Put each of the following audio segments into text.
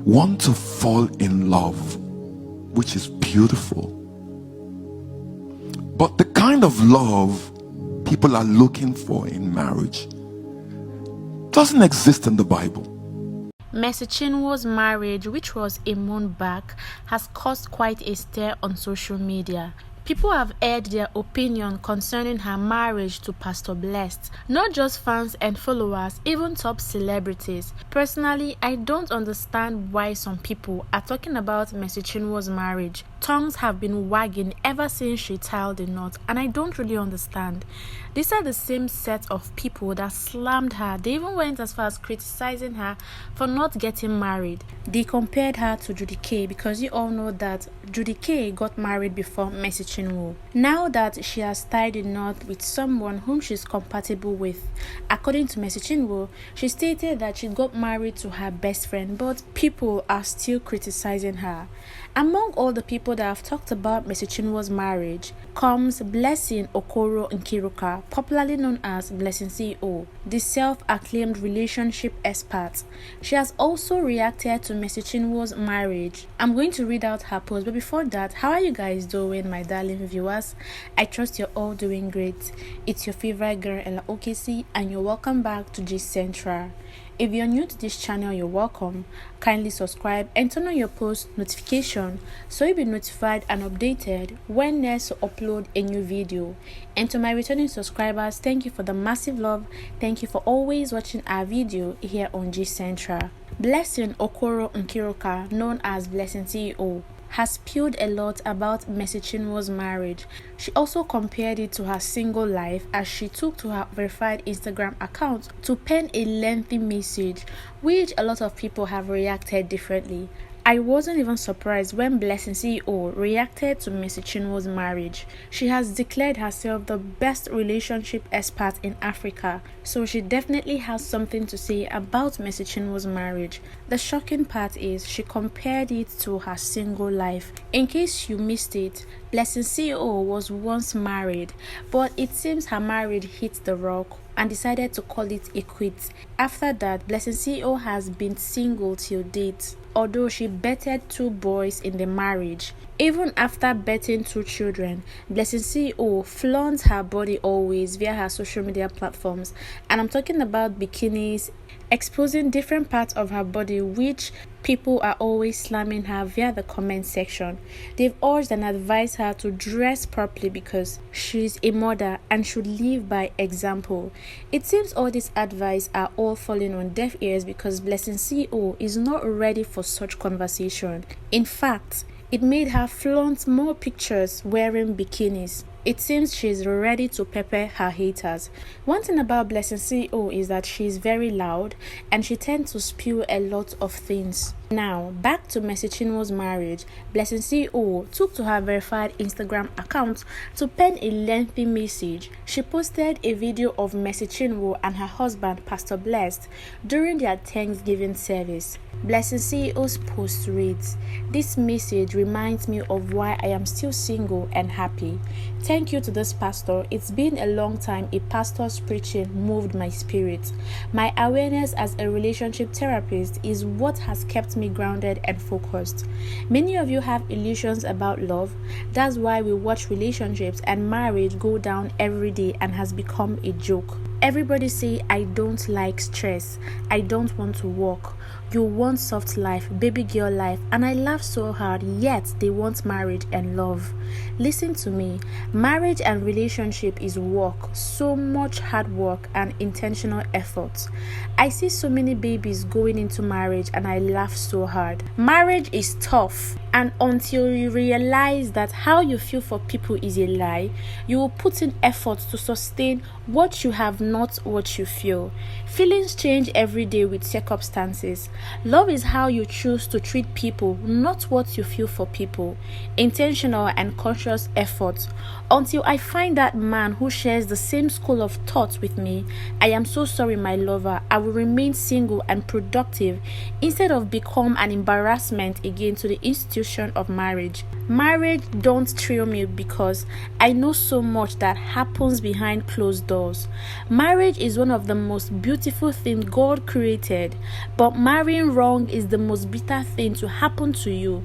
want to fall in love, which is beautiful. But the kind of love people are looking for in marriage doesn't exist in the Bible. Mercy Chinwo's marriage, which was a month back, has caused quite a stir on social media. People have aired their opinion concerning her marriage to Pastor Blessed. Not just fans and followers, even top celebrities. Personally, I don't understand why some people are talking about Mercy Chinwo's marriage. Tongues have been wagging ever since she tied the knot, and I don't really understand. These are the same set of people that slammed her. They even went as far as criticizing her for not getting married. They compared her to Judy K, because you all know that Judy K got married before Mercy Chinwo. Now that she has tied the knot with someone whom she's compatible with, according to Mercy Chinwo, she stated that she got married to her best friend, but people are still criticizing her. Among all the people that have talked about Mercy Chinwo's marriage comes Blessing Okoro Nkiruka, popularly known as BlessingCEO, the self-acclaimed relationship expert. She has also reacted to Mercy Chinwo's marriage. I'm going to read out her post, but before that, how are you guys doing, my darling viewers? I trust you're all doing great. It's your favorite girl, Ella OKC, and you're welcome back to G Central. If you're new to this channel, you're welcome. Kindly subscribe and turn on your post notification so you'll be notified and updated when next to upload a new video. And to my returning subscribers, thank you for the massive love. Thank you for always watching our video here on G Central. Blessing Okoro Nkiruka, known as BlessingCEO, has spilled a lot about Mercy Chinwo's marriage. She also compared it to her single life, as she took to her verified Instagram account to pen a lengthy message, which a lot of people have reacted differently. I wasn't even surprised when BlessingCEO reacted to Mercy Chinwo's marriage. She has declared herself the best relationship expert in Africa, so she definitely has something to say about Mercy Chinwo's marriage. The shocking part is she compared it to her single life. In case you missed it, BlessingCEO was once married, but it seems her marriage hit the rock and decided to call it a quit. After that, BlessingCEO has been single till date, although she birthed 2 boys in the marriage. Even after birthing 2 children, BlessingCEO flaunts her body always via her social media platforms, and I'm talking about bikinis, exposing different parts of her body, which people are always slamming her via the comment section. They've urged and advised her to dress properly because she's a mother and should live by example. It seems all this advice are all falling on deaf ears because BlessingCEO is not ready for such conversation. In fact, it made her flaunt more pictures wearing bikinis. It seems she's ready to pepper her haters. One thing about BlessingCEO is that she's very loud and she tends to spew a lot of things. Now, back to Mercy Chinwo's marriage. BlessingCEO took to her verified Instagram account to pen a lengthy message. She posted a video of Mercy Chinwo and her husband, Pastor Blessed, during their Thanksgiving service. BlessingCEO's post reads, "This message reminds me of why I am still single and happy. Thank you to this pastor. It's been a long time a pastor's preaching moved my spirit. My awareness as a relationship therapist is what has kept me grounded and focused. Many of you have illusions about love. That's why we watch relationships and marriage go down every day and has become a joke. Everybody say, I don't like stress. I don't want to work. You want soft life, baby girl life, and I laugh so hard, yet they want marriage and love. Listen to me. Marriage and relationship is work, so much hard work and intentional effort. I see so many babies going into marriage and I laugh so hard. Marriage is tough, and until you realize that how you feel for people is a lie, you will put in effort to sustain what you have, not what you feel. Feelings change every day with circumstances. Love is how you choose to treat people, not what you feel for people. Intentional and conscious effort. Until I find that man who shares the same school of thought with me, I am so sorry, my lover. I will remain single and productive instead of become an embarrassment again to the institution of marriage. Marriage don't thrill me because I know so much that happens behind closed doors. Marriage is one of the most beautiful things God created, but marrying wrong is the most bitter thing to happen to you.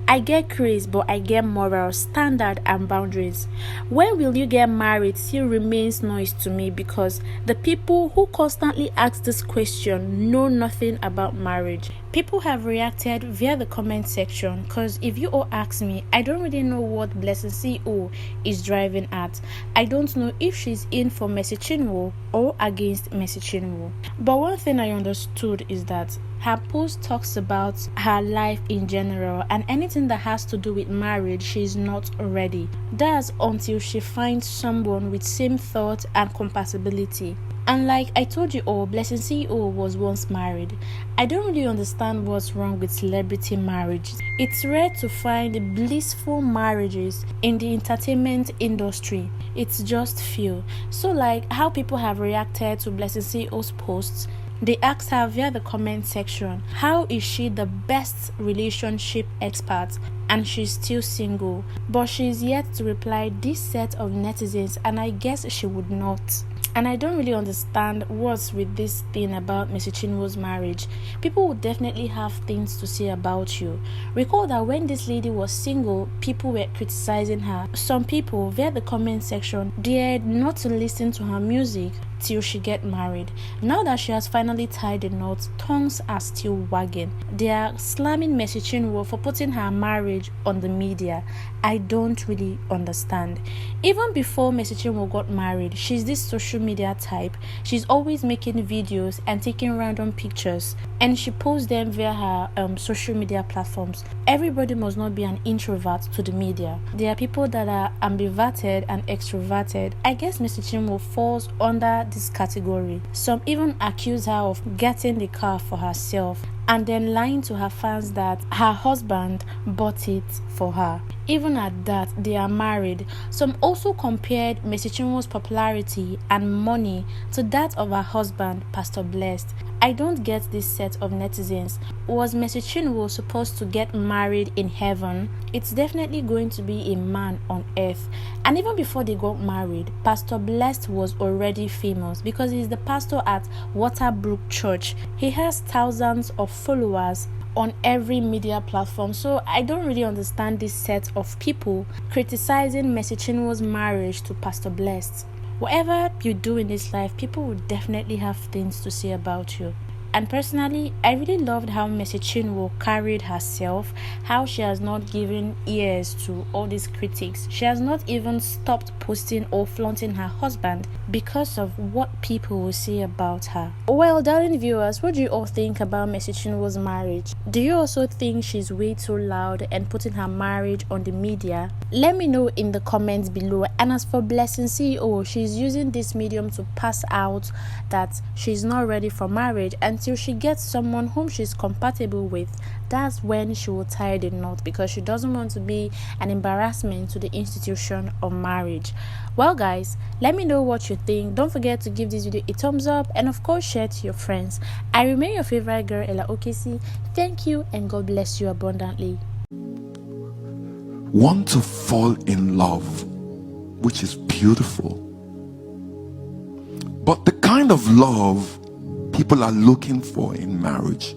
I get crazy, but I get moral, standard, and boundaries. When will you get married still remains noise to me because the people who constantly ask this question know nothing about marriage. People have reacted via the comment section because if you all ask me, I don't really know what BlessingCEO is driving at. I don't know if she's in for Mercy Chinwo or against Mercy Chinwo. But one thing I understood is that her post talks about her life in general and anything that has to do with marriage, she's not ready. That's until she finds someone with same thought and compatibility. And like I told you all, BlessingCEO was once married. I don't really understand what's wrong with celebrity marriages. It's rare to find blissful marriages in the entertainment industry. It's just few. So like how people have reacted to BlessingCEO's posts, they asked her via the comment section, how is she the best relationship expert and she's still single? But she's yet to reply this set of netizens, and I guess she would not. And I don't really understand what's with this thing about Mercy Chinwo's marriage. People would definitely have things to say about you. Recall that when this lady was single, people were criticizing her. Some people via the comment section dared not to listen to her music till she get married. Now that she has finally tied the knot, tongues are still wagging. They are slamming Mercy Chinwo for putting her marriage on the media. I don't really understand. Even before Mercy Chinwo got married, she's this social media type. She's always making videos and taking random pictures, and she posts them via her social media platforms. Everybody must not be an introvert to the media. There are people that are ambiverted and extroverted. I guess Mercy Chinwo falls under this category. Some even accuse her of getting the car for herself and then lying to her fans that her husband bought it for her. Even at that, they are married. Some also compared Mercy Chinwo's popularity and money to that of her husband, Pastor Blessed. I don't get this set of netizens. Was Mercy Chinwo supposed to get married in heaven? It's definitely going to be a man on earth. And even before they got married, Pastor Blessed was already famous because he's the pastor at Waterbrook Church. He has thousands of followers on every media platform. So I don't really understand this set of people criticizing Mercy Chinwo's marriage to Pastor Blessed. Whatever you do in this life, people will definitely have things to say about you. And personally, I really loved how Mercy Chinwo carried herself, how she has not given ears to all these critics. She has not even stopped posting or flaunting her husband because of what people will say about her. Well, darling viewers, what do you all think about Mercy Chinwo's marriage? Do you also think she's way too loud and putting her marriage on the media? Let me know in the comments below. And as for BlessingCEO, she's using this medium to pass out that she's not ready for marriage until she gets someone whom she's compatible with. That's when she will tie the knot because she doesn't want to be an embarrassment to the institution of marriage. Well guys, let me know what you think. Don't forget to give this video a thumbs up and of course share to your friends. I remain your favorite girl, Ella Okesi. Thank you and God bless you abundantly. Want to fall in love, which is beautiful. But the kind of love people are looking for in marriage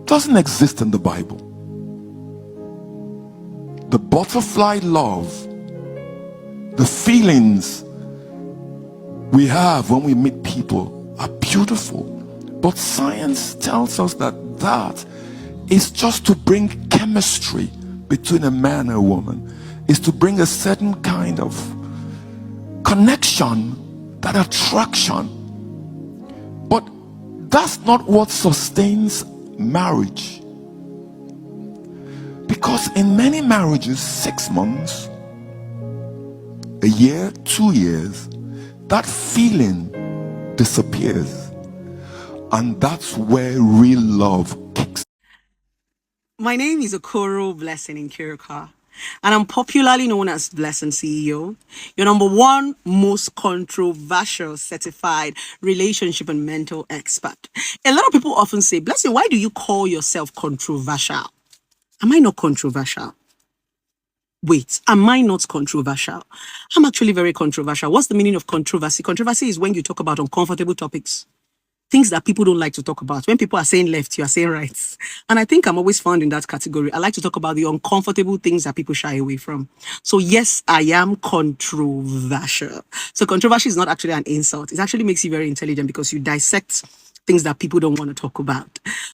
doesn't exist in the Bible. The butterfly love, the feelings we have when we meet people are beautiful. But science tells us that that is just to bring chemistry between a man and a woman, is to bring a certain kind of connection, that attraction. But that's not what sustains marriage. Because in many marriages, 6 months, a year, 2 years, that feeling disappears. And that's where real love kicks. My name is Okoro Blessing in Kirika, and I'm popularly known as BlessingCEO, your #1 most controversial certified relationship and mental expert. A lot of people often say, Blessing, why do you call yourself controversial? Am I not controversial? wait, am I not controversial? I'm actually very controversial. What's the meaning of controversy? Controversy is when you talk about uncomfortable topics, things that people don't like to talk about. When people are saying left, you are saying right. And I think I'm always found in that category. I like to talk about the uncomfortable things that people shy away from. So yes, I am controversial. So controversy is not actually an insult. It actually makes you very intelligent because you dissect things that people don't want to talk about.